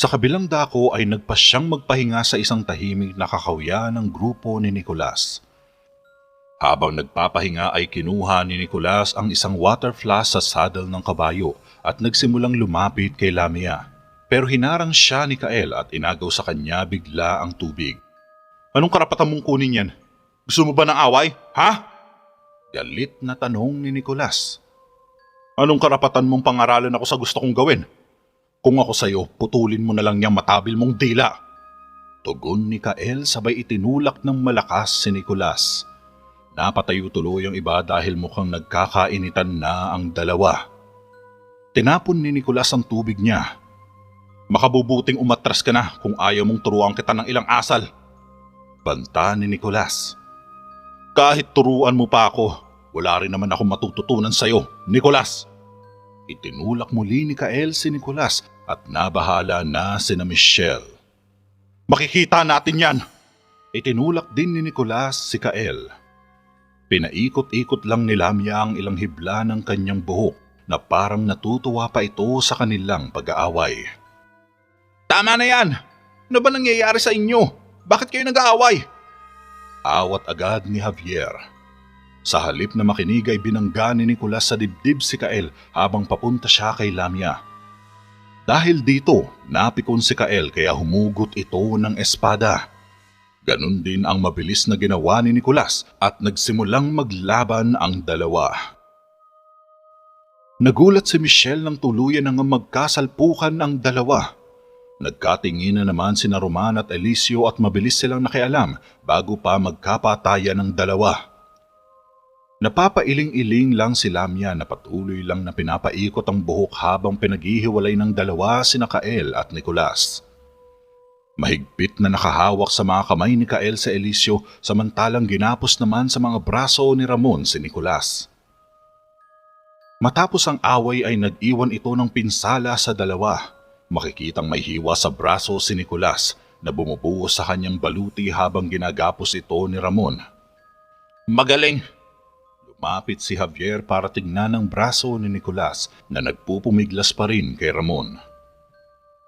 Sa kabilang dako ay nagpasyang magpahinga sa isang tahimik na kakawya ng grupo ni Nicolas. Habang nagpapahinga ay kinuha ni Nicolas ang isang water flask sa saddle ng kabayo at nagsimulang lumapit kay Lamia. Pero hinarang siya ni Kael at inagaw sa kanya bigla ang tubig. Anong karapatan mong kunin yan? Gusto mo ba ng away? Ha? Galit na tanong ni Nicolas. Anong karapatan mong pangaralan ako sa gusto kong gawin? Kung ako sa'yo, putulin mo na lang niyang matabil mong dila. Tugon ni Kael sabay itinulak ng malakas si Nicolas. Napatayo tuloy ang iba dahil mukhang nagkakainitan na ang dalawa. Tinapon ni Nicolas ang tubig niya. Makabubuting umatras ka na kung ayaw mong turuan kita ng ilang asal. Banta ni Nicolas. Kahit turuan mo pa ako, wala rin naman akong matututunan sa'yo, Nicolas. Itinulak muli ni Kael si Nicolas at nabahala na sina Michelle. Makikita natin yan! Itinulak din ni Nicolas si Kael. Pinaikot-ikot lang ni Lamia ang ilang hibla ng kanyang buhok na parang natutuwa pa ito sa kanilang pag-aaway. Tama na yan! Ano ba nangyayari sa inyo? Bakit kayo nag-aaway? Awat agad ni Javier. Sa halip na makinig ay binangga ni Nicolas sa dibdib si Kael habang papunta siya kay Lamia. Dahil dito, napikon si Kael kaya humugot ito ng espada. Ganon din ang mabilis na ginawa ni Nicolas at nagsimulang maglaban ang dalawa. Nagulat si Michelle nang tuluyan ng magkasalpukan ang dalawa. Nagkatingin na naman sina Roman at Eliseo at mabilis silang nakialam bago pa magkapatayan ng dalawa. Napapailing-iling lang si Lamia na patuloy lang na pinapaikot ang buhok habang pinaghihiwalay ng dalawa sina Kael at Nicolas. Mahigpit na nakahawak sa mga kamay ni Kael sa Eliseo samantalang ginapos naman sa mga braso ni Ramon si Nicolas. Matapos ang away ay nag-iwan ito ng pinsala sa dalawa. Makikitang may hiwa sa braso si Nicolas na bumubuhos sa kanyang baluti habang ginagapos ito ni Ramon. Magaling! Lumapit si Javier para tignan ang braso ni Nicolas na nagpupumiglas pa rin kay Ramon.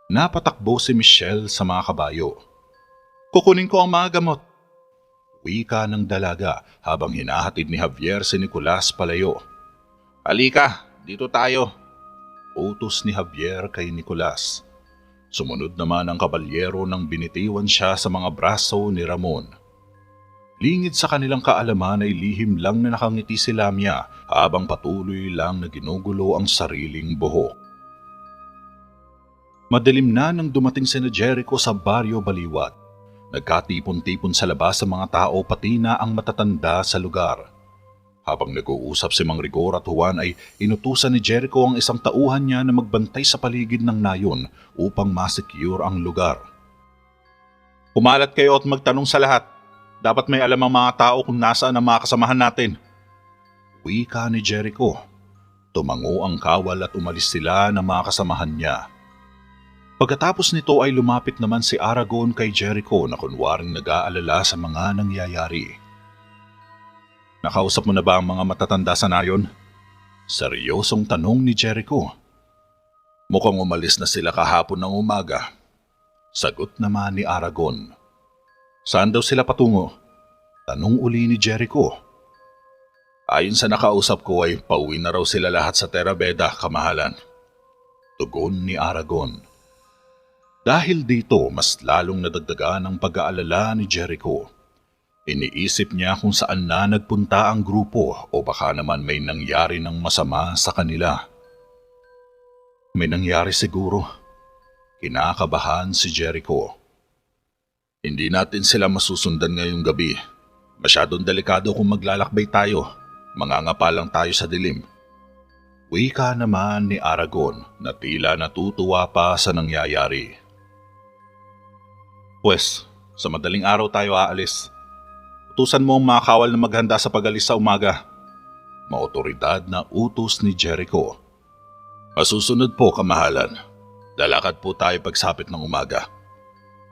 Napatakbo si Michelle sa mga kabayo. Kukunin ko ang mga gamot. Wika ng dalaga habang hinahatid ni Javier si Nicolas palayo. Halika, dito tayo. Utos ni Javier kay Nicolas. Sumunod naman ang kabalyero nang binitiwan siya sa mga braso ni Ramon. Lingid sa kanilang kaalaman ay lihim lang na nakangiti si Lamia habang patuloy lang na ginugulo ang sariling buhok. Madilim na nang dumating sina Jericho sa Baryo Baliwat. Nagkatipon-tipon sa labas sa mga tao pati na ang matatanda sa lugar. Habang nag-uusap si Mang Rigor at Juan ay inutusan ni Jericho ang isang tauhan niya na magbantay sa paligid ng nayon upang masecure ang lugar. Kumalat kayo at magtanong sa lahat. Dapat may alam ang mga tao kung nasaan ang mga kasamahan natin. Wika ni Jericho. Tumango ang kawal at umalis sila ng mga kasamahan niya. Pagkatapos nito ay lumapit naman si Aragon kay Jericho na kunwaring nag-aalala sa mga nangyayari. Nakausap mo na ba ang mga matatanda sa nayon? Seryosong tanong ni Jericho. Mukhang umalis na sila kahapon ng umaga. Sagot naman ni Aragon. Saan daw sila patungo? Tanong uli ni Jericho. Ayon sa nakausap ko ay pauwi na raw sila lahat sa Terra Beda, kamahalan. Tugon ni Aragon. Dahil dito mas lalong nadagdagan ang pag-aalala ni Jericho. Iniisip niya kung saan na nagpunta ang grupo o baka naman may nangyari ng masama sa kanila. May nangyari siguro. Kinakabahan si Jericho. Hindi natin sila masusundan ngayong gabi. Masyadong delikado kung maglalakbay tayo. Mangangapa lang tayo sa dilim. Wika naman ni Aragon na tila natutuwa pa sa nangyayari. Pwes, sa madaling araw tayo aalis. Utusan mo ang mga kawal na maghanda sa pag-alis sa umaga. Maotoridad na utos ni Jericho. Masusunod po, kamahalan. Lalakad po tayo pagsapit ng umaga.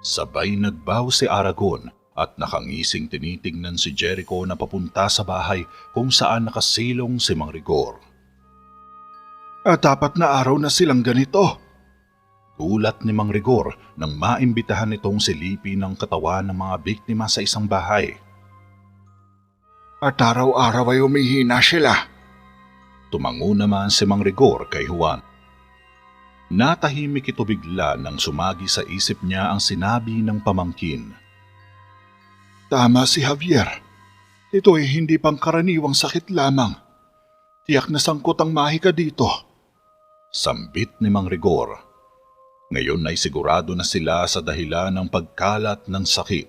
Sabay nagbaw si Aragon at nakangising tinitingnan si Jericho na papunta sa bahay kung saan nakasilong si Mang Rigor. Dapat na araw na silang ganito. Gulat ni Mang Rigor nang maimbitahan nitong silipin ng katawan ng mga biktima sa isang bahay. At araw-araw ay umihina sila. Tumango naman si Mang Rigor kay Juan. Natahimik ito bigla nang sumagi sa isip niya ang sinabi ng pamangkin. Tama si Javier. Ito ay hindi pangkaraniwang sakit lamang. Tiyak na sangkot ang mahika dito. Sambit ni Mang Rigor. Ngayon ay sigurado na sila sa dahilan ng pagkalat ng sakit.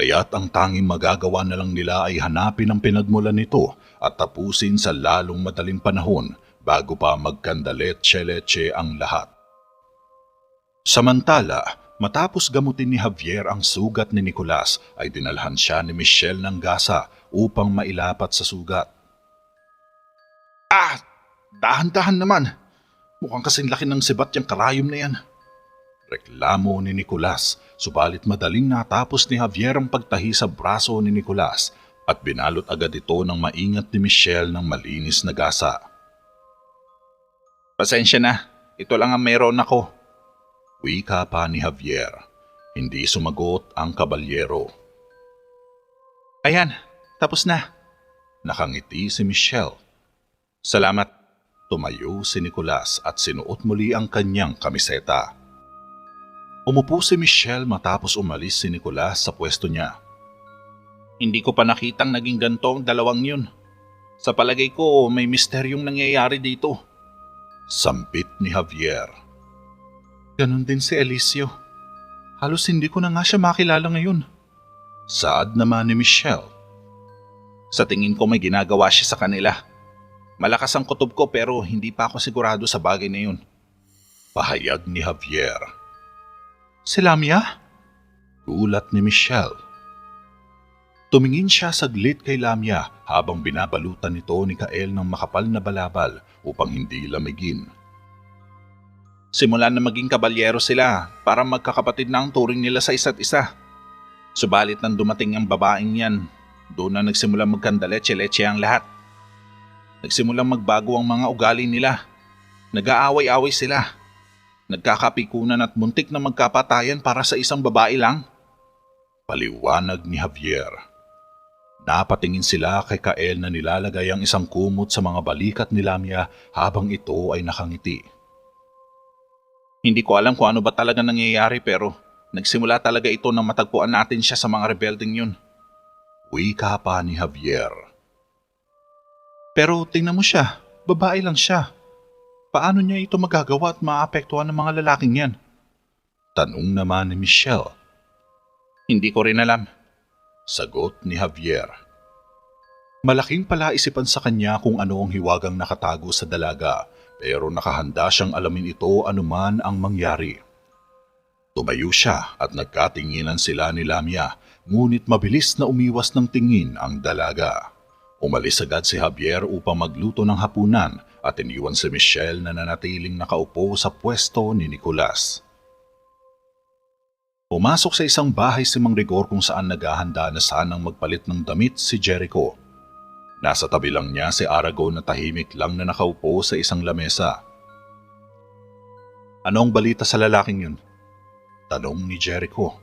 Kaya't ang tanging magagawa na lang nila ay hanapin ang pinagmulan nito at tapusin sa lalong madaling panahon bago pa magkandaletse-letse ang lahat. Samantala, matapos gamutin ni Javier ang sugat ni Nicolas ay dinalhan siya ni Michelle ng gasa upang mailapat sa sugat. Dahan-dahan naman. Mukhang kasing laki ng sibat yung karayom na yan. Reklamo ni Nicolas, subalit madaling natapos ni Javier ang pagtahi sa braso ni Nicolas at binalot agad ito ng maingat ni Michelle ng malinis na gasa. Pasensya na, ito lang ang meron ako. Wika pa ni Javier. Hindi sumagot ang kabalyero. Ayan, tapos na. Nakangiti si Michelle. Salamat. Tumayo si Nicolas at sinuot muli ang kanyang kamiseta. Umupo si Michelle matapos umalis si Nicolas sa pwesto niya. Hindi ko pa nakitang naging ganito ang dalawang yun. Sa palagay ko, may misteryong nangyayari dito. Sambit ni Javier. Ganon din si Eliseo. Halos hindi ko na nga siya makilala ngayon. Saad naman ni Michelle. Sa tingin ko may ginagawa siya sa kanila. Malakas ang kutob ko pero hindi pa ako sigurado sa bagay na yun. Pahayag ni Javier. Si Lamia? Gulat ni Michelle. Tumingin siya saglit kay Lamia habang binabalutan nito ni Kael ng makapal na balabal upang hindi lamigin. Simulan na maging kabalyero sila para magkakapatid na ang turing nila sa isa't isa. Subalit nang dumating ang babaeng yan, doon na nagsimulang magkandaletse-letse ang lahat. Nagsimulang magbago ang mga ugali nila. Nag-aaway-away sila. Nagkakapikunan at muntik na magkapatayan para sa isang babae lang. Paliwanag ni Javier. Napatingin sila kay Kael na nilalagay ang isang kumot sa mga balikat ni Lamia habang ito ay nakangiti. Hindi ko alam kung ano ba talaga nangyayari pero nagsimula talaga ito nang matagpuan natin siya sa mga rebelding yun. Wika pa ni Javier. Pero tingnan mo siya, babae lang siya. Paano niya ito magagawa at maapektuhan ng mga lalaking yan? Tanong naman ni Michelle. Hindi ko rin alam. Sagot ni Javier. Malaking palaisipan sa kanya kung ano ang hiwagang nakatago sa dalaga pero nakahanda siyang alamin ito anuman ang mangyari. Tumayo siya at nagkatinginan sila ni Lamia ngunit mabilis na umiwas ng tingin ang dalaga. Umalis agad si Javier upang magluto ng hapunan at iniwan si Michelle na nanatiling nakaupo sa pwesto ni Nicolas. Pumasok sa isang bahay si Mang Rigor kung saan naghahanda na sanang magpalit ng damit si Jericho. Nasa tabi lang niya si Aragon na tahimik lang na nakaupo sa isang lamesa. Anong balita sa lalaking yun? Tanong ni Jericho.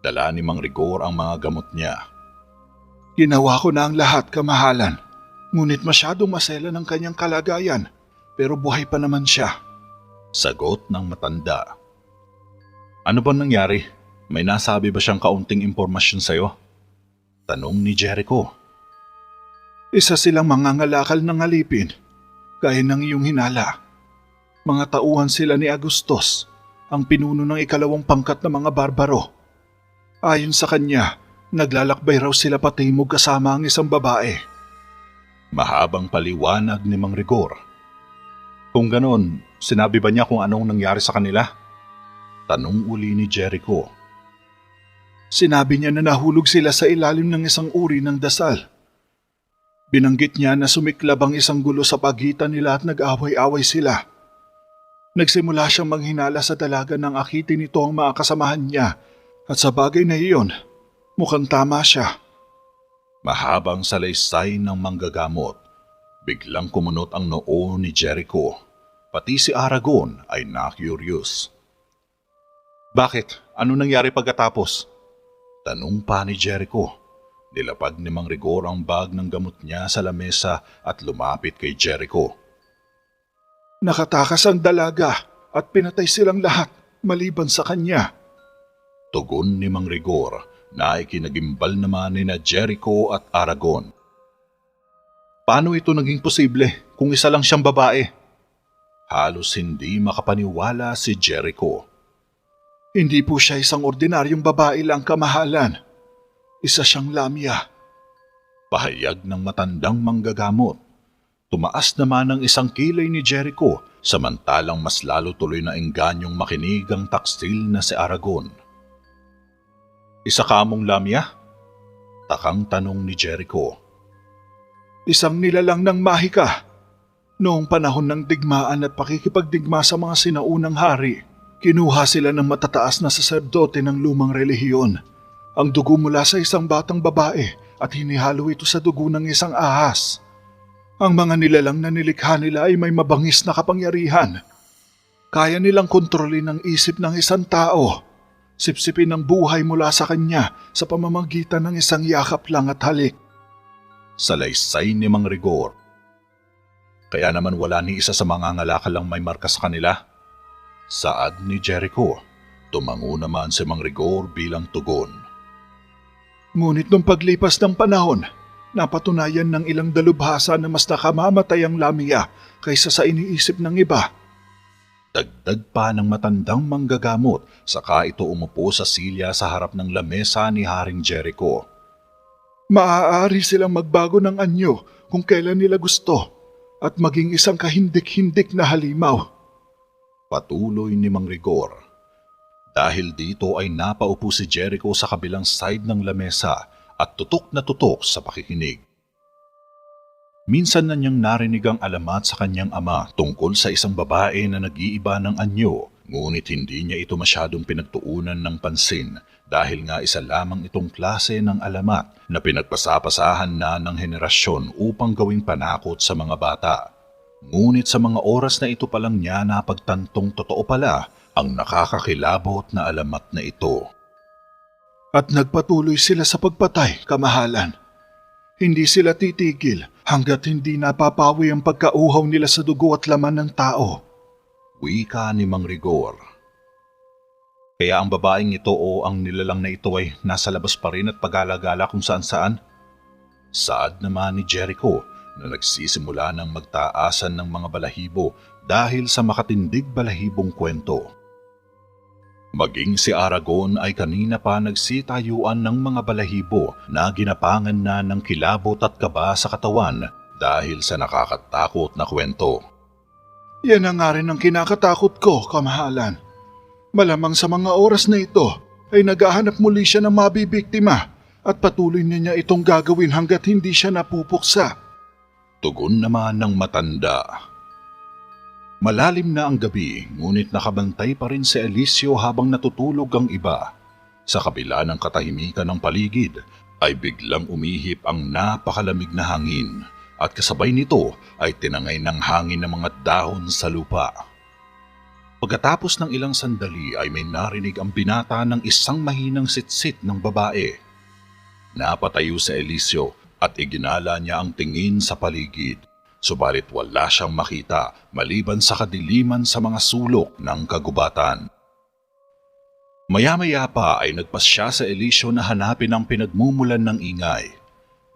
Dala ni Mang Rigor ang mga gamot niya. Ginawa ko na ang lahat, kamahalan. Ngunit masyadong masela ng kanyang kalagayan, pero buhay pa naman siya. Sagot ng matanda. Ano ba nangyari? May nasabi ba siyang kaunting impormasyon sa'yo? Tanong ni Jericho. Isa silang mangangalakal ng alipin, gaya ng iyong hinala. Mga tauhan sila ni Agustos, ang pinuno ng ikalawang pangkat ng mga barbaro. Ayon sa kanya, naglalakbay raw sila patimog kasama ang isang babae. Mahabang paliwanag ni Mang Rigor. Kung ganon, sinabi ba niya kung anong nangyari sa kanila? Tanong uli ni Jericho. Sinabi niya na nahulog sila sa ilalim ng isang uri ng dasal. Binanggit niya na sumiklab ang isang gulo sa pagitan nila at nag-away-away sila. Nagsimula siyang manghinala sa dalaga ng akitin nito ang mga kasamahan niya at sa bagay na iyon, mukhang tama siya. Mahabang salaysay ng manggagamot, biglang kumunot ang noo ni Jericho. Pati si Aragon ay na-curious. Bakit? Ano nangyari pagkatapos? Tanong pa ni Jericho. Nilapag ni Mang Rigor ang bag ng gamot niya sa lamesa at lumapit kay Jericho. Nakatakas ang dalaga at pinatay silang lahat maliban sa kanya. Tugon ni Mang Rigor na ikinagimbal naman ni na Jericho at Aragon. Paano ito naging posible kung isa lang siyang babae? Halos hindi makapaniwala si Jericho. Hindi po siya isang ordinaryong babae lang, kamahalan. Isa siyang lamya. Pahayag ng matandang manggagamot. Tumaas naman ang isang kilay ni Jericho samantalang mas lalo tuloy na engganyong makinig ang taksil na si Aragon. Isa ka mong lamya? Takang tanong ni Jericho. Isang nilalang ng mahika. Noong panahon ng digmaan at pakikipagdigma sa mga sinaunang hari, kinuha sila ng matataas na saserdote ng lumang relihiyon. Ang dugo mula sa isang batang babae at hinihalo ito sa dugo ng isang ahas. Ang mga nilalang na nilikha nila ay may mabangis na kapangyarihan. Kaya nilang kontrolin ang isip ng isang tao. Sipsipin ang buhay mula sa kanya sa pamamagitan ng isang yakap lang at halik. Salaysay ni Mang Rigor. Kaya naman wala ni isa sa mga ngalakalang may marka sa kanila? Saad ni Jericho. Tumango naman si Mang Rigor bilang tugon. Ngunit nung paglipas ng panahon, napatunayan ng ilang dalubhasa na mas nakamamatay ang lamia kaysa sa iniisip ng iba. Dagdag pa ng matandang manggagamot saka ito umupo sa silya sa harap ng lamesa ni Haring Jericho. Maaari silang magbago ng anyo kung kailan nila gusto at maging isang kahindik-hindik na halimaw. Patuloy ni Mang Rigor. Dahil dito ay napaupo si Jericho sa kabilang side ng lamesa at tutok na tutok sa pakikinig. Minsan na niyang narinig ang alamat sa kanyang ama tungkol sa isang babae na nag-iiba ng anyo, ngunit hindi niya ito masyadong pinagtuunan ng pansin dahil nga isa lamang itong klase ng alamat na pinagpasapasahan na ng henerasyon upang gawing panakot sa mga bata. Ngunit sa mga oras na ito palang niya napagtantong totoo pala ang nakakakilabot na alamat na ito. At nagpatuloy sila sa pagpatay, kamahalan. Hindi sila titigil hanggat hindi napapawi ang pagkauhaw nila sa dugo at laman ng tao. Wika ni Mang Rigor. Kaya ang babaeng ito o ang nilalang na ito ay nasa labas pa rin at pag-alagala kung saan-saan? Saad naman ni Jericho na nagsisimula ng magtaasan ng mga balahibo dahil sa makatindig balahibong kwento. Maging si Aragon ay kanina pa nagsitayuan ng mga balahibo na ginapangan na ng kilabot at kaba sa katawan dahil sa nakakatakot na kwento. Yan ang nga rin ang kinakatakot ko, kamahalan. Malamang sa mga oras na ito ay naghahanap muli siya ng mabibiktima at patuloy niya itong gagawin hanggat hindi siya napupuksa. Tugon naman ng matanda. Malalim na ang gabi ngunit nakabantay pa rin si Eliseo habang natutulog ang iba. Sa kabila ng katahimikan ng paligid ay biglang umihip ang napakalamig na hangin at kasabay nito ay tinangay ng hangin ng mga dahon sa lupa. Pagkatapos ng ilang sandali ay may narinig ang binata ng isang mahinang sitsit ng babae. Napatayo si Eliseo at iginala niya ang tingin sa paligid. Subalit wala siyang makita maliban sa kadiliman sa mga sulok ng kagubatan. Maya-maya pa ay nagpasya sa Eliseo na hanapin ang pinagmumulan ng ingay.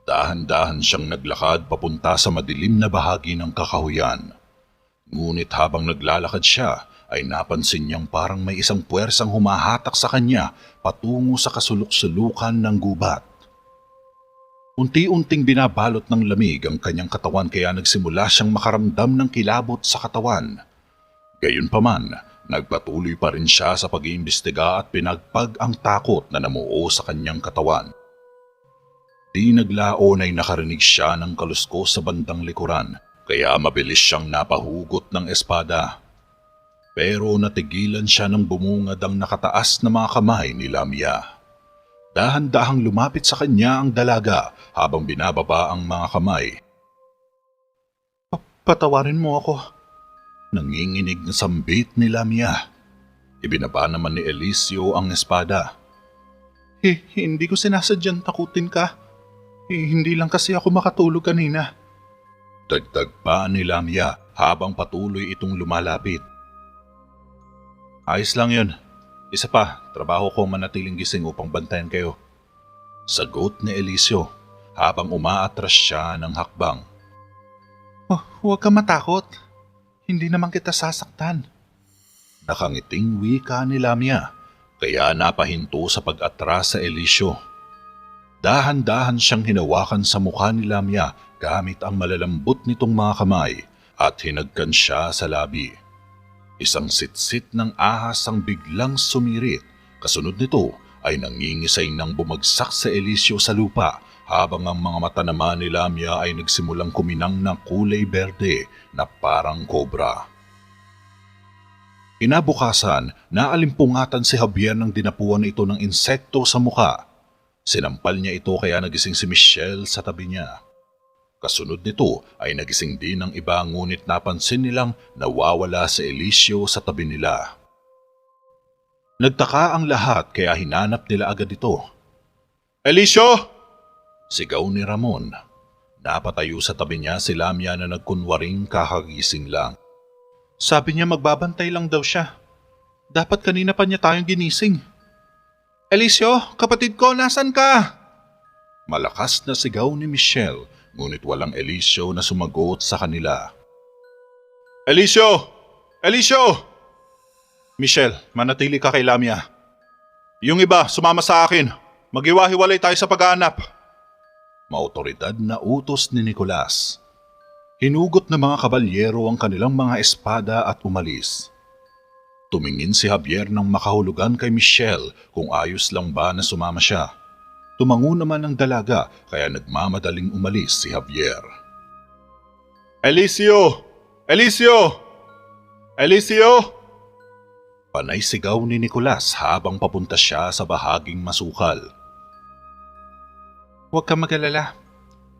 Dahan-dahan siyang naglakad papunta sa madilim na bahagi ng kakahuyan. Ngunit habang naglalakad siya ay napansin niyang parang may isang puwersang humahatak sa kanya patungo sa kasulok-sulukan ng gubat. Unti-unting binabalot ng lamig ang kanyang katawan kaya nagsimula siyang makaramdam ng kilabot sa katawan. Gayunpaman, nagpatuloy pa rin siya sa pag-iimbestiga at pinagpag ang takot na namuo sa kanyang katawan. Di naglaon ay nakarinig siya ng kaluskos sa bandang likuran kaya mabilis siyang napahugot ng espada. Pero natigilan siya nang bumungad ang nakataas na mga kamay ni Lamia. Dahan-dahang lumapit sa kanya ang dalaga habang binababa ang mga kamay. Patawarin mo ako. Nanginginig na sambit ni Lamia. Ibinaba naman ni Eliseo ang espada. Hindi ko sinasadyang takutin ka. Hindi lang kasi ako makatulog kanina. Dagdag pa ni Lamia habang patuloy itong lumalapit. Ayos lang yun. Isa pa, trabaho ko manatiling gising upang bantayan kayo. Sagot ni Eliseo habang umaatras siya ng hakbang. Huwag ka matakot. Hindi naman kita sasaktan. Nakangiting wika ni Lamia kaya napahinto sa pag-atras sa Eliseo. Dahan-dahan siyang hinawakan sa mukha ni Lamia gamit ang malalambot nitong mga kamay at hinagkan siya sa labi. Isang sitsit ng ahas ang biglang sumirit. Kasunod nito ay nangingisay nang bumagsak sa Eliseo sa lupa habang ang mga mata naman ni Lamia ay nagsimulang kuminang ng kulay berde na parang kobra. Inabukasan, naalimpungatan si Javier nang dinapuan ito ng insekto sa mukha. Sinampal niya ito kaya nagising si Michelle sa tabi niya. Kasunod nito ay nagising din ang iba ngunit napansin nilang nawawala si Eliseo sa tabi nila. Nagtaka ang lahat kaya hinanap nila agad ito. Eliseo! Sigaw ni Ramon. Napatayo sa tabi niya si Lamia na nagkunwaring kakagising lang. Sabi niya magbabantay lang daw siya. Dapat kanina pa niya tayong ginising. Eliseo, kapatid ko, nasan ka? Malakas na sigaw ni Michelle, ngunit walang Eliseo na sumagot sa kanila. Eliseo! Eliseo! Michelle, manatili ka kay Lamia. Yung iba, sumama sa akin. Maghiwa-hiwalay tayo sa paghahanap. Maotoridad na utos ni Nicolas. Hinugot ng mga kabalyero ang kanilang mga espada at umalis. Tumingin si Javier ng makahulugan kay Michelle kung ayos lang ba na sumama siya. Tumango naman ang dalaga kaya nagmamadaling umalis si Javier. Eliseo! Eliseo! Eliseo! Panay sigaw ni Nicolas habang papunta siya sa bahaging masukal. Huwag ka mag-alala.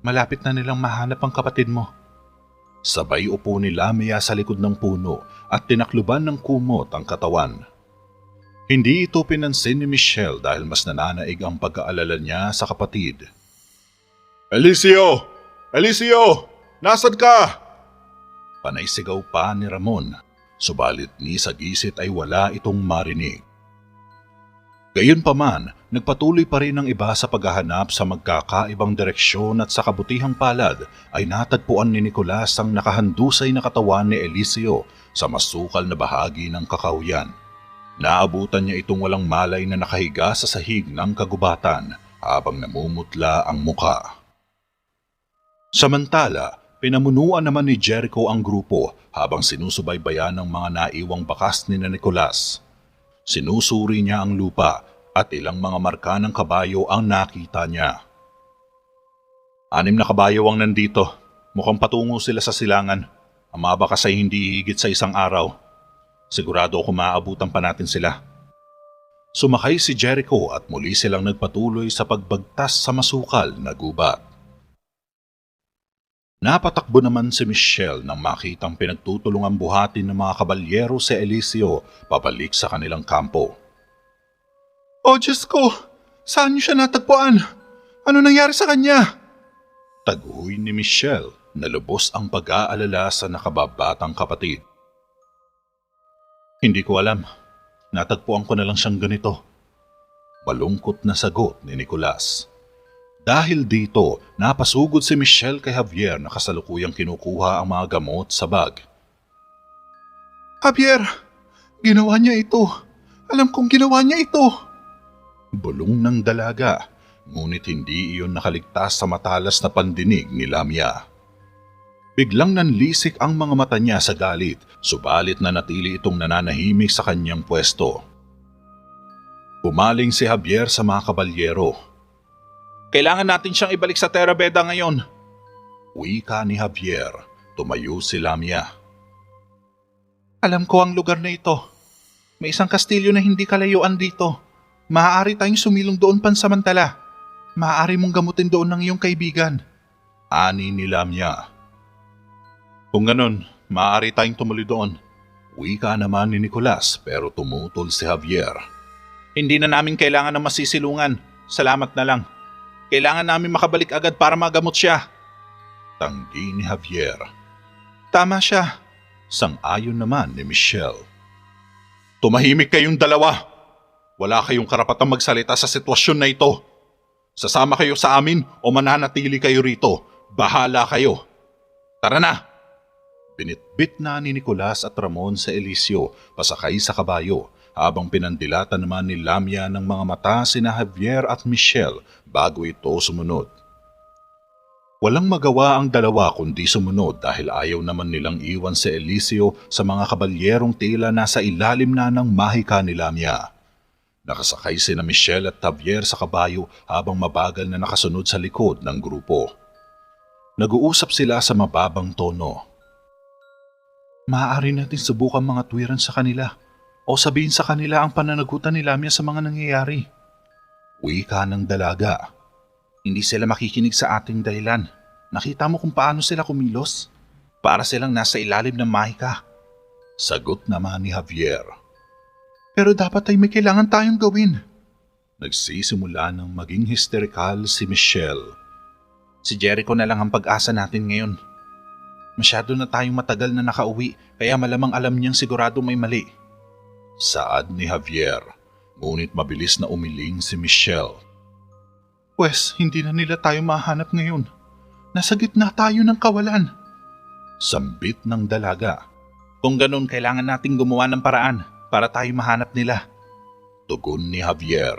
Malapit na nilang mahanap ang kapatid mo. Sabay upo ni Lamia sa likod ng puno at tinakluban ng kumot ang katawan. Hindi ito pinansin ni Michelle dahil mas nananaig ang pag-aalala niya sa kapatid. Eliseo! Eliseo! Nasaan ka? Panay sigaw pa ni Ramon, subalit ni sa gisit ay wala itong marinig. Gayunpaman, nagpatuloy pa rin ang iba sa paghahanap sa magkakaibang direksyon at sa kabutihang palad ay natagpuan ni Nicolas ang nakahandusay na katawan ni Eliseo sa masukal na bahagi ng kakahuyan. Naabutan niya itong walang malay na nakahiga sa sahig ng kagubatan habang namumutla ang muka. Samantala, pinamunuan naman ni Jericho ang grupo habang sinusubaybayan ng mga naiwang bakas ni Nicolas. Sinusuri niya ang lupa at ilang mga marka ng kabayo ang nakita niya. 6 na kabayo ang nandito. Mukhang patungo sila sa silangan. Ang mga bakas ay hindi higit sa 1 araw. Sigurado ako maaabutan pa natin sila. Sumakay si Jericho at muli silang nagpatuloy sa pagbagtas sa masukal na gubat. Napatakbo naman si Michelle nang makitang pinagtutulungan buhatin ng mga kabalyero si Eliseo pabalik sa kanilang kampo. Oh Diyos ko! Saan niyo siya natagpuan? Ano nangyari sa kanya? Taguhoy ni Michelle na lubos ang pag-aalala sa nakababatang kapatid. Hindi ko alam. Natagpuan ko na lang siyang ganito. Malungkot na sagot ni Nicolas. Dahil dito, napasugod si Michelle kay Javier na kasalukuyang kinukuha ang mga gamot sa bag. Javier, ginawa niya ito. Alam kong ginawa niya ito. Bulong ng dalaga, ngunit hindi iyon nakaligtas sa matalas na pandinig ni Lamia. Biglang nanlisik ang mga mata niya sa galit, subalit nanatili itong nananahimik sa kanyang pwesto. Pumaling si Javier sa mga kabalyero. Kailangan natin siyang ibalik sa Terra Beda ngayon. Wika ni Javier, tumayo si Lamia. Alam ko ang lugar na ito. May isang kastilyo na hindi kalayuan dito. Maaari tayong sumilong doon pansamantala. Maaari mong gamutin doon ng iyong kaibigan. Ani ni Lamia. Kung ganun, maaari tayong tumuloy doon. Wika naman ni Nicolas pero tumutol si Javier. Hindi na namin kailangan ng masisilungan. Salamat na lang. Kailangan namin makabalik agad para magamot siya. Tanggi ni Javier. Tama siya. Sang-ayon naman ni Michelle. Tumahimik kayong dalawa. Wala kayong karapatang magsalita sa sitwasyon na ito. Sasama kayo sa amin o mananatili kayo rito. Bahala kayo. Tara na! Binitbit na ni Nicolas at Ramon sa Eliseo pasakay sa kabayo habang pinandilatan naman ni Lamia ng mga mata sina Javier at Michelle bago ito sumunod. Walang magawa ang dalawa kundi sumunod dahil ayaw naman nilang iwan si Eliseo sa mga kabalyerong tila nasa ilalim na ng mahika ni Lamia. Nakasakay sina Michelle at Javier sa kabayo habang mabagal na nakasunod sa likod ng grupo. Nag-uusap sila sa mababang tono. Maaari natin subukan mga tuwiran sa kanila o sabihin sa kanila ang pananagutan ni Lamia sa mga nangyayari. Wika ng dalaga. Hindi sila makikinig sa ating dahilan. Nakita mo kung paano sila kumilos? Para silang nasa ilalim ng mahika. Sagot naman ni Javier. Pero dapat ay may kailangan tayong gawin. Nagsisimula ng maging hysterical si Michelle. Si Jericho na lang ang pag-asa natin ngayon. Masyado na tayong matagal na nakauwi kaya malamang alam niyang sigurado may mali. Saad ni Javier, ngunit mabilis na umiling si Michelle. Pwes, hindi na nila tayo mahanap ngayon. Nasa gitna tayo ng kawalan. Sambit ng dalaga. Kung ganun, kailangan nating gumawa ng paraan para tayo mahanap nila. Tugon ni Javier.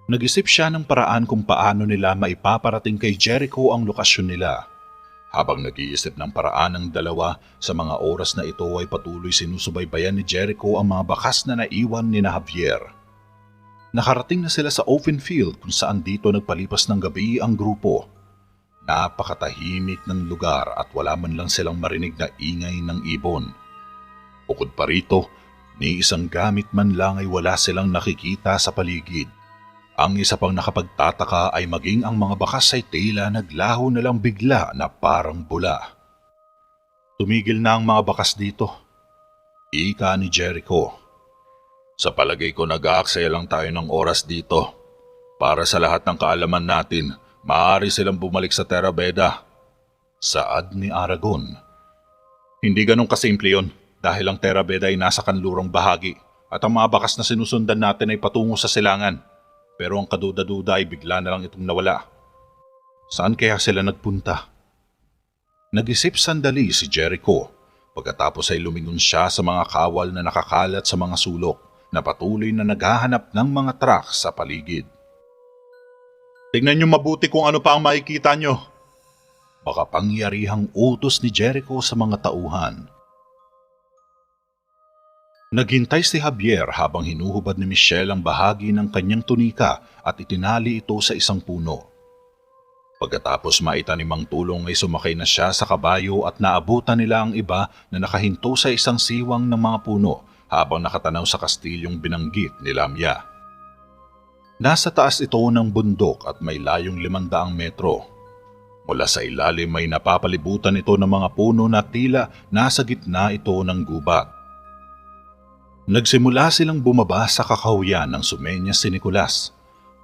Nag-isip siya ng paraan kung paano nila maipaparating kay Jericho ang lokasyon nila. Habang nag-iisip ng paraan ng dalawa, sa mga oras na ito ay patuloy sinusubaybayan ni Jericho ang mga bakas na naiwan ni Javier. Nakarating na sila sa open field kung saan dito nagpalipas ng gabi ang grupo. Napakatahimik ng lugar at wala man lang silang marinig na ingay ng ibon. Bukod pa rito, ni isang gamit man lang ay wala silang nakikita sa paligid. Ang isa pang nakapagtataka ay maging ang mga bakas ay tila naglaho na lang bigla na parang bula. Tumigil na ang mga bakas dito. Ika ni Jericho. Sa palagay ko nag-aaksaya lang tayo ng oras dito. Para sa lahat ng kaalaman natin, maaari silang bumalik sa Terra Beda. Saad ni Aragon. Hindi ganun kasimple yun dahil ang Terra Beda ay nasa kanlurang bahagi at ang mga bakas na sinusundan natin ay patungo sa silangan. Pero ang kaduda-duda ay bigla na lang itong nawala. Saan kaya sila nagpunta? Nag-isip sandali si Jericho. Pagkatapos ay lumingon siya sa mga kawal na nakakalat sa mga sulok na patuloy na naghahanap ng mga truck sa paligid. Tingnan niyo mabuti kung ano pa ang makikita niyo. Makapangyarihang utos ni Jericho sa mga tauhan. Naghintay si Javier habang hinuhubad ni Michelle ang bahagi ng kanyang tunika at itinali ito sa isang puno. Pagkatapos maitanim ang tulong ay sumakay na siya sa kabayo at naabutan nila ang iba na nakahinto sa isang siwang ng mga puno habang nakatanaw sa kastilyong binanggit ni Lamia. Nasa taas ito ng bundok at may layong 500 metro. Mula sa ilalim may napapalibutan ito ng mga puno na tila nasa gitna ito ng gubat. Nagsimula silang bumaba sa kakahuyan ng Sumeñas si Nicolas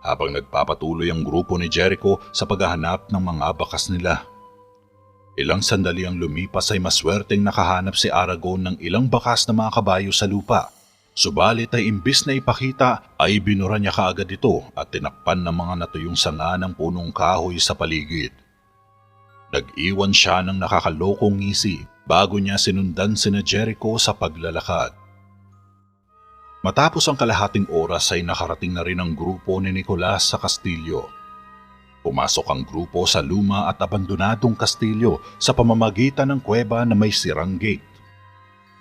habang nagpapatuloy ang grupo ni Jericho sa paghahanap ng mga bakas nila. Ilang sandali ang lumipas ay maswerteng nakahanap si Aragon ng ilang bakas na mga kabayo sa lupa. Subalit ay imbis na ipakita ay binura niya kaagad ito at tinakpan ng mga natuyong sanga ng punong kahoy sa paligid. Nag-iwan siya ng nakakalokong ngisi bago niya sinundan sina Jericho sa paglalakad. Matapos ang kalahating oras ay nakarating na rin ang grupo ni Nicolas sa kastilyo. Pumasok ang grupo sa luma at abandonadong kastilyo sa pamamagitan ng kuweba na may sirang gate.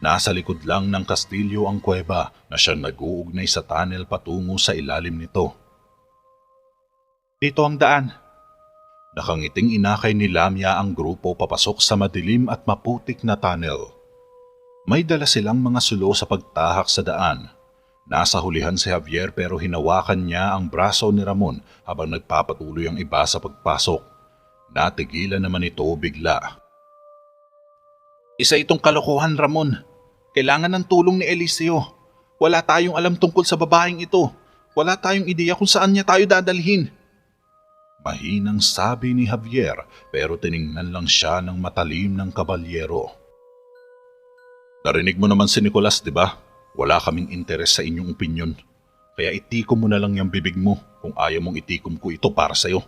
Nasa likod lang ng kastilyo ang kuweba na siyang nag-uugnay sa tunnel patungo sa ilalim nito. Dito ang daan. Nakangiting inakay ni Lamia ang grupo papasok sa madilim at maputik na tunnel. May dala silang mga sulo sa pagtahak sa daan. Nasa hulihan si Javier pero hinawakan niya ang braso ni Ramon habang nagpapatuloy ang iba sa pagpasok. Natigilan naman ito bigla. Isa itong kalokohan, Ramon. Kailangan ng tulong ni Eliseo. Wala tayong alam tungkol sa babaeng ito. Wala tayong ideya kung saan niya tayo dadalhin. Mahinang sabi ni Javier pero tiningnan lang siya ng matalim ng kabalyero. Narinig mo naman si Nicolas, di ba? Wala kaming interes sa inyong opinyon. Kaya itikom mo na lang yung bibig mo kung ayaw mong itikom ko ito para sa'yo.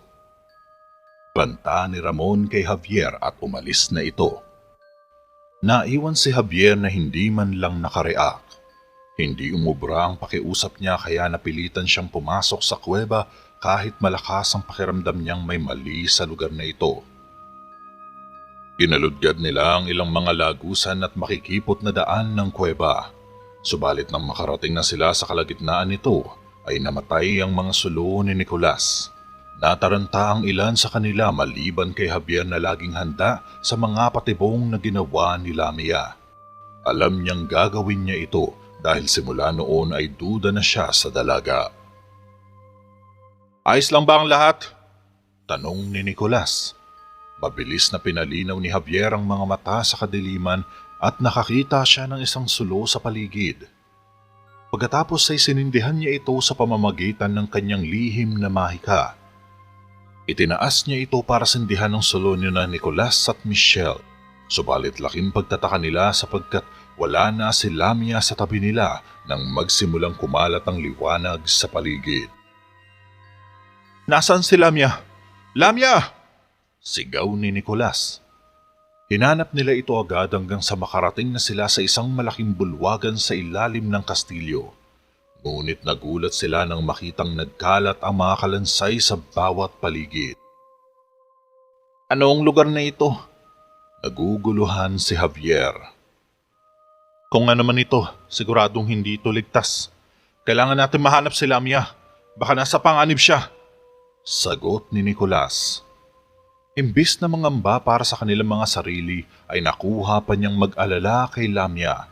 Banta ni Ramon kay Javier at umalis na ito. Naiwan si Javier na hindi man lang nakareact. Hindi umubra ang pakiusap niya kaya napilitan siyang pumasok sa kuweba kahit malakas ang pakiramdam niyang may mali sa lugar na ito. Ginaludgad nila ang ilang mga lagusan at makikipot na daan ng kuweba. Subalit nang makarating na sila sa kalagitnaan nito, ay namatay ang mga sulo ni Nicolas. Nataranta ang ilan sa kanila maliban kay Javier na laging handa sa mga patibong na ginawa ni Lamia. Alam niyang gagawin niya ito dahil simula noon ay duda na siya sa dalaga. Ayos lang ba ang lahat? Tanong ni Nicolas. Mabilis na pinalinaw ni Javier ang mga mata sa kadiliman at nakakita siya ng isang sulo sa paligid. Pagkatapos ay sinindihan niya ito sa pamamagitan ng kanyang lihim na mahika. Itinaas niya ito para sindihan ng sulo niya na Nicolas at Michelle. Subalit laking pagtataka nila sapagkat wala na si Lamia sa tabi nila nang magsimulang kumalat ang liwanag sa paligid. Nasaan si Lamia? Lamia! Sigaw ni Nicolas. Hinanap nila ito agad hanggang sa makarating na sila sa isang malaking bulwagan sa ilalim ng kastilyo. Ngunit nagulat sila nang makitang nagkalat ang mga kalansay sa bawat paligid. Anong lugar na ito? Naguguluhan si Javier. Kung ano man ito, siguradong hindi ito ligtas. Kailangan natin mahanap si Lamia. Baka nasa panganib siya. Sagot ni Nicolas. Imbis na mangamba para sa kanilang mga sarili ay nakuha pa niyang mag-alala kay Lamia.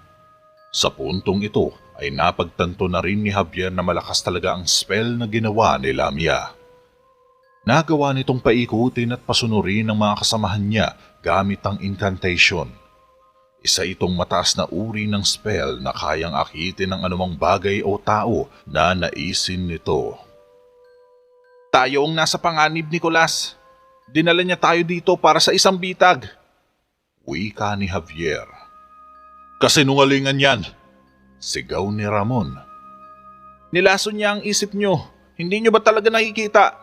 Sa puntong ito ay napagtanto na rin ni Javier na malakas talaga ang spell na ginawa ni Lamia. Nagawa nitong paikutin at pasunurin ang mga kasamahan niya gamit ang incantation. Isa itong mataas na uri ng spell na kayang akitin ng anumang bagay o tao na naisin nito. Tayo ang nasa panganib, Nicolas. Dinala niya tayo dito para sa isang bitag. Wika ni Javier. Kasinungalingan yan! Sigaw ni Ramon. Nilason niya ang isip niyo. Hindi niyo ba talaga nakikita?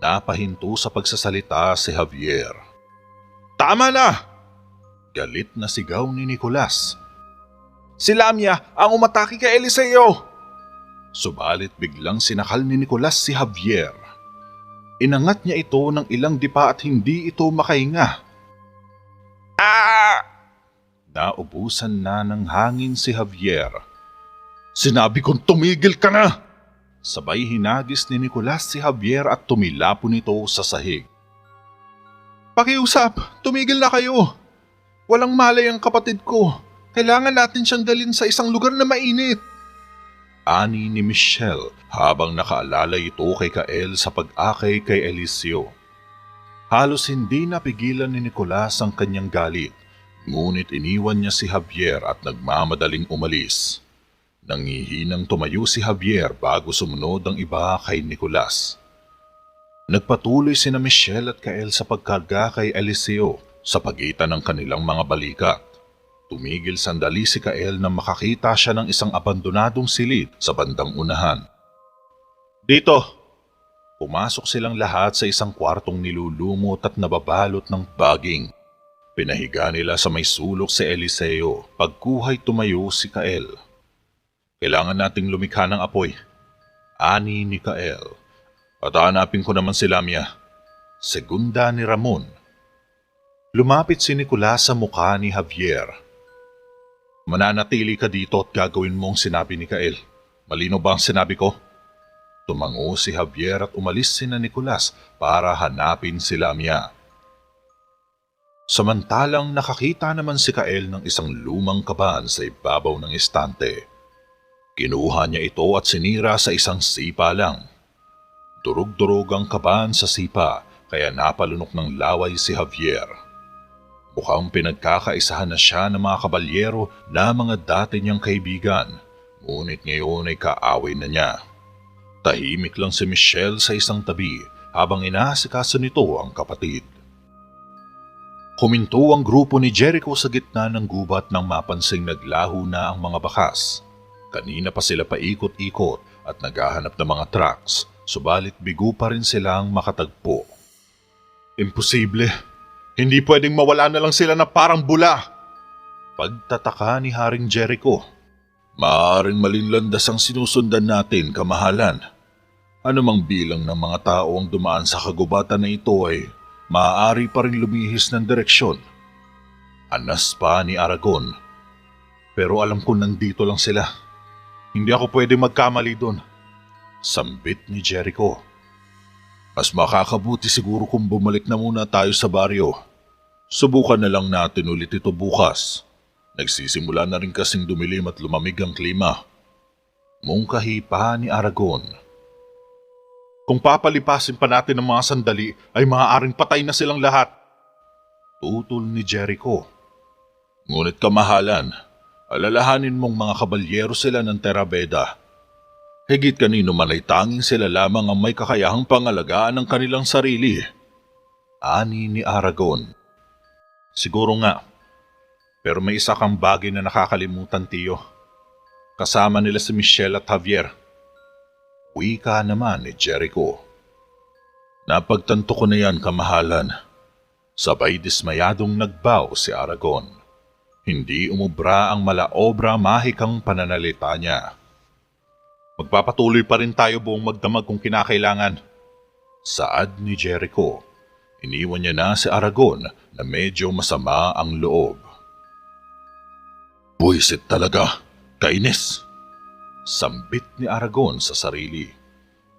Napahinto sa pagsasalita si Javier. Tama na! Galit na sigaw ni Nicolas. Si Lamia ang umatake kay Eliseo! Subalit biglang sinakal ni Nicolas si Javier. Inangat niya ito ng ilang dipa at hindi ito makahinga. Naubusan na ng hangin si Javier. Sinabi kong tumigil ka na! Sabay hinagis ni Nicolas si Javier at tumilapon ito sa sahig. Pakiusap, tumigil na kayo. Walang malay ang kapatid ko. Kailangan natin siyang dalhin sa isang lugar na mainit. Ani ni Michelle habang nakaalala ito kay Kael sa pag-akay kay Eliseo. Halos hindi napigilan ni Nicolas ang kanyang galit, ngunit iniwan niya si Javier at nagmamadaling umalis. Nangihinang tumayo si Javier bago sumunod ang iba kay Nicolas. Nagpatuloy sina Michelle at Kael sa pagkarga kay Eliseo sa pagitan ng kanilang mga balikat. Tumigil sandali si Kael nang makakita siya ng isang abandonadong silid sa bandang unahan. Dito! Pumasok silang lahat sa isang kwartong nilulumot at nababalot ng baging. Pinahiga nila sa may sulok si Eliseo. Pagkuhay tumayo si Kael. Kailangan nating lumikha ng apoy. Ani ni Kael. At hanapin ko naman si Lamia. Segunda ni Ramon. Lumapit si Nicolas sa mukha ni Javier. Mananatili ka dito at gagawin mo ang sinabi ni Kael. Malino ba ang sinabi ko? Tumango si Javier at umalis sina Nicolas para hanapin si Lamia. Samantalang nakakita naman si Kael ng isang lumang kaban sa ibabaw ng estante. Kinuha niya ito at sinira sa isang sipa lang. Durog-durog ang kaban sa sipa kaya napalunok ng laway si Javier. Mukhang pinagkakaisahan na siya ng mga kabalyero na mga dati niyang kaibigan, ngunit ngayon ay kaaway na niya. Tahimik lang si Michelle sa isang tabi habang inaasikaso nito ang kapatid. Huminto ang grupo ni Jericho sa gitna ng gubat nang mapansing naglaho na ang mga bakas. Kanina pa sila paikot-ikot at naghahanap ng mga trucks, subalit bigo pa rin silang makatagpo. Imposible. Hindi pwedeng mawala na lang sila na parang bula. Pagtataka ni Haring Jericho. Maaaring malinlandas ang sinusundan natin, kamahalan. Anumang bilang ng mga tao ang dumaan sa kagubatan na ito ay maaari pa rin lumihis ng direksyon. Anas pa ni Aragon. Pero alam ko nandito lang sila. Hindi ako pwede magkamali doon. Sambit ni Jericho. Mas makakabuti siguro kung bumalik na muna tayo sa baryo. Subukan na lang natin ulit ito bukas. Nagsisimula na rin kasing dumilim at lumamig ang klima. Mungkahi pa ni Aragon. Kung papalipasin pa natin ang mga sandali ay maaaring patay na silang lahat. Tutol ni Jericho. Ngunit kamahalan, alalahanin mong mga kabalyero sila ng Terabeda. Higit kanino man ay tanging sila lamang ang may kakayahang pangalagaan ng kanilang sarili. Ani ni Aragon. Siguro nga. Pero may isa kang bagay na nakakalimutan, tiyo. Kasama nila si Michelle at Javier. Wika naman ni Jericho. Napagtanto ko na yan, kamahalan. Sabay dismayadong nagbaw si Aragon. Hindi umubra ang malaobra mahikang pananalita niya. Magpapatuloy pa rin tayo buong magdamag kung kinakailangan. Saad ni Jericho. Iniwan niya na si Aragon na medyo masama ang loob. Buisit talaga, kainis. Sambit ni Aragon sa sarili.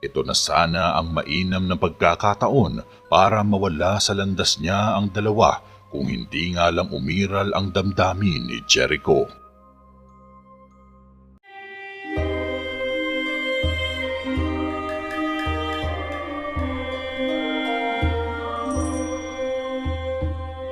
Ito na sana ang mainam na pagkakataon para mawala sa landas niya ang dalawa kung hindi nga lang umiral ang damdamin ni Jericho.